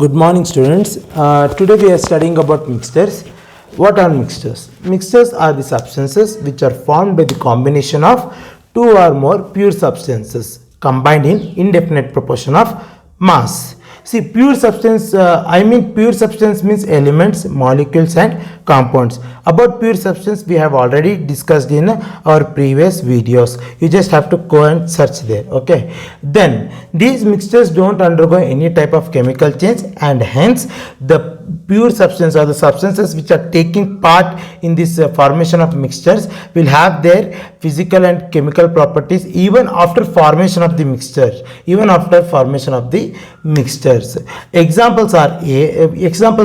Good morning, students. Today we are studying about mixtures. What are mixtures? Mixtures are the substances which are formed by the combination of two or more pure substances combined in indefinite proportion of mass. See, pure substance, pure substance means elements, molecules and compounds. About pure substance we have already discussed in our previous videos. You just have to go and search there. Okay. Then these mixtures don't undergo any type of chemical change, and hence the pure substance or the substances which are taking part in this formation of mixtures will have their physical and chemical properties even after formation of the mixture. Examples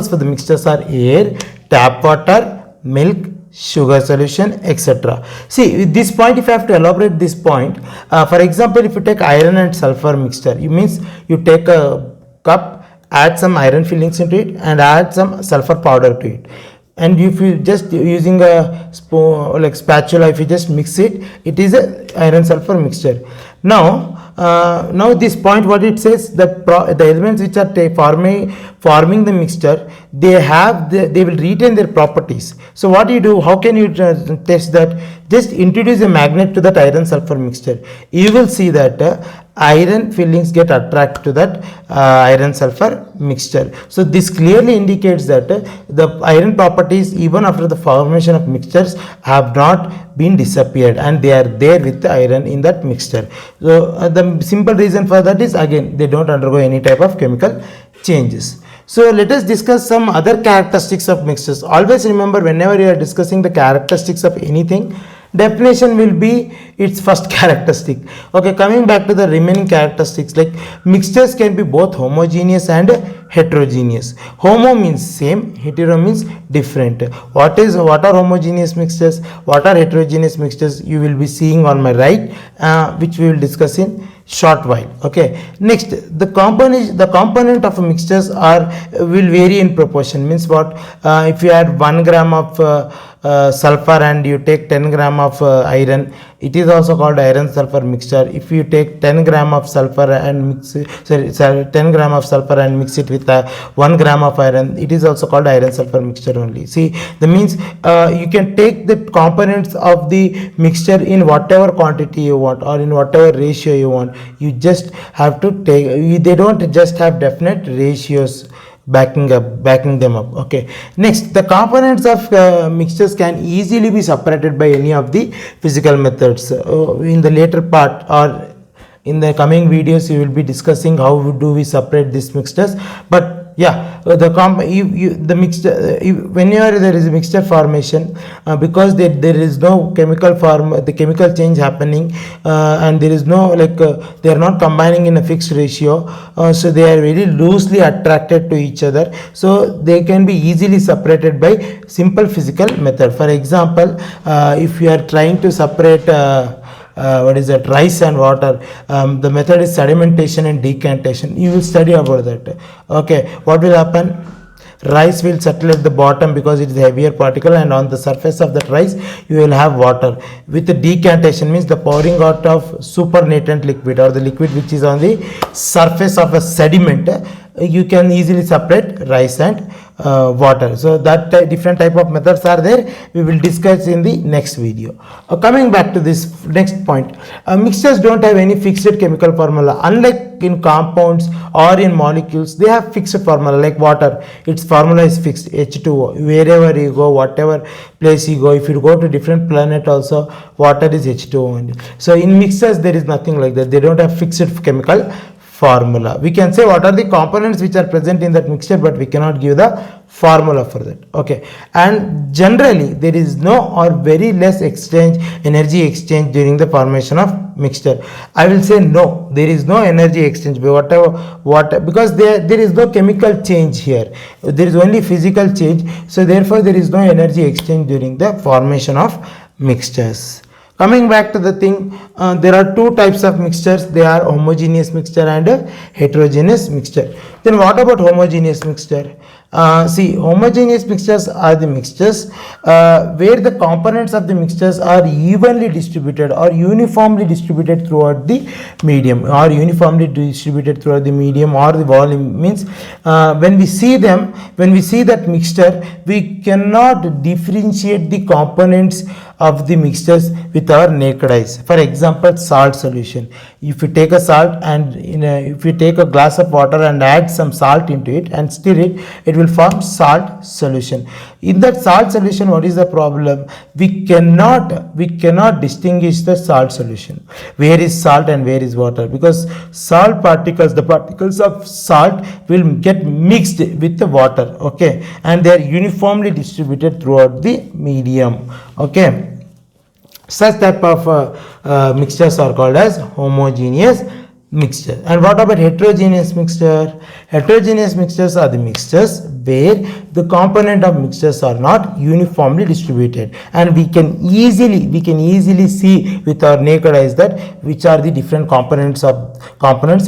for the mixtures are air, tap water, milk, sugar solution, etc. See, with this point, if you have to elaborate this point, for example, if you take iron and sulfur mixture, you take a cup, add some iron fillings into it and add some sulfur powder to it, and if you just using a spoon like spatula, if you just mix it, it is a iron sulfur mixture. Now this point, what it says, the elements which are forming the mixture, they will retain their properties. So what do you do? How can you test that? Just introduce a magnet to that iron sulfur mixture. You will see that iron fillings get attracted to that iron sulfur mixture. So this clearly indicates that the iron properties even after the formation of mixtures have not been disappeared, and they are there with the iron in that mixture. So the simple reason for that is, again, they don't undergo any type of chemical changes. So let us discuss some other characteristics of mixtures. Always remember, whenever you are discussing the characteristics of anything, definition will be its first characteristic. Okay, coming back to the remaining characteristics, like mixtures can be both homogeneous and heterogeneous. Homo means same, hetero means different. What are homogeneous mixtures, what are heterogeneous mixtures, you will be seeing on my right, which we will discuss in short while. Okay, next, the component of mixtures will vary in proportion. Means what? If you add 1 gram of sulfur and you take 10 gram of iron, it is also called iron sulfur mixture. If you take 10 gram of sulfur and mix it with 1 gram of iron, it is also called iron sulfur mixture only. See, that means you can take the components of the mixture in whatever quantity you want or in whatever ratio you want. You just have to take, they don't just have definite ratios backing them up. Okay, next, the components of mixtures can easily be separated by any of the physical methods. In the later part or in the coming videos, you will be discussing how do we separate these mixtures. But yeah, the mixture, whenever there is a mixture formation, because there is no chemical change happening, and there is no they are not combining in a fixed ratio, so they are very loosely attracted to each other, so they can be easily separated by simple physical method. For example, if you are trying to separate rice and water, the method is sedimentation and decantation. You will study about that. Okay, what will happen? Rice will settle at the bottom because it is a heavier particle, and on the surface of that rice you will have water. With the decantation, means the pouring out of supernatant liquid or the liquid which is on the surface of a sediment, you can easily separate rice and water. So that different type of methods are there. We will discuss in the next video. Coming back to this next point, mixtures don't have any fixed chemical formula. Unlike in compounds or in molecules, they have fixed formula. Like water, its formula is fixed, H2O. Wherever you go, whatever place you go, if you go to different planet also, water is H2O only. So in mixtures there is nothing like that. They don't have fixed chemical formula. We can say what are the components which are present in that mixture, but we cannot give the formula for that. Okay, and generally there is no or very less energy exchange during the formation of mixture. I will say no, there is no energy exchange because there is no chemical change here. There is only physical change, so therefore there is no energy exchange during the formation of mixtures. Coming back to the thing, there are two types of mixtures. They are homogeneous mixture and heterogeneous mixture. Then what about homogeneous mixture? See, homogeneous mixtures are the mixtures where the components of the mixtures are evenly distributed or uniformly distributed throughout the medium, or uniformly distributed throughout the medium or the volume. Means when we see them, when we see that mixture, we cannot differentiate the components of the mixtures with our naked eyes. For example, salt solution. If you take a salt and if you take a glass of water and add some salt into it and stir it, it will form salt solution. In that salt solution, what is the problem? We cannot distinguish the salt solution. Where is salt and where is water? Because salt particles, the particles of salt will get mixed with the water, okay, and they are uniformly distributed throughout the medium, okay. Such type of mixtures are called as homogeneous mixture. And what about heterogeneous mixture? Heterogeneous mixtures are the mixtures where the component of mixtures are not uniformly distributed, and we can easily see with our naked eyes that which are the different components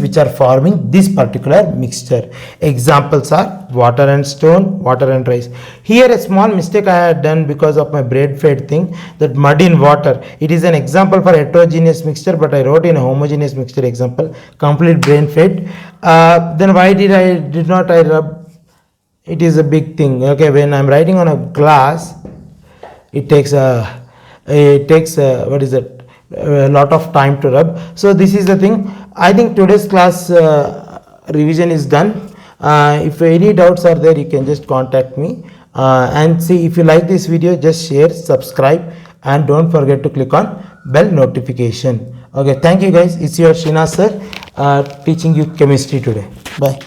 which are forming this particular mixture. Examples are water and stone, water and rice. Here a small mistake I had done because of my brain fade thing, that mud in water. It is an example for heterogeneous mixture, but I wrote in a homogeneous mixture example. Complete brain fade. Then why did not I rub? It is a big thing, okay. When I'm writing on a glass, it takes a what is it, a lot of time to rub. So this is the thing. I think today's class revision is done. If any doubts are there, you can just contact me, and see, if you like this video, just share, subscribe, and don't forget to click on bell notification. Okay, thank you guys. It's your Srinath sir teaching you chemistry today. Bye.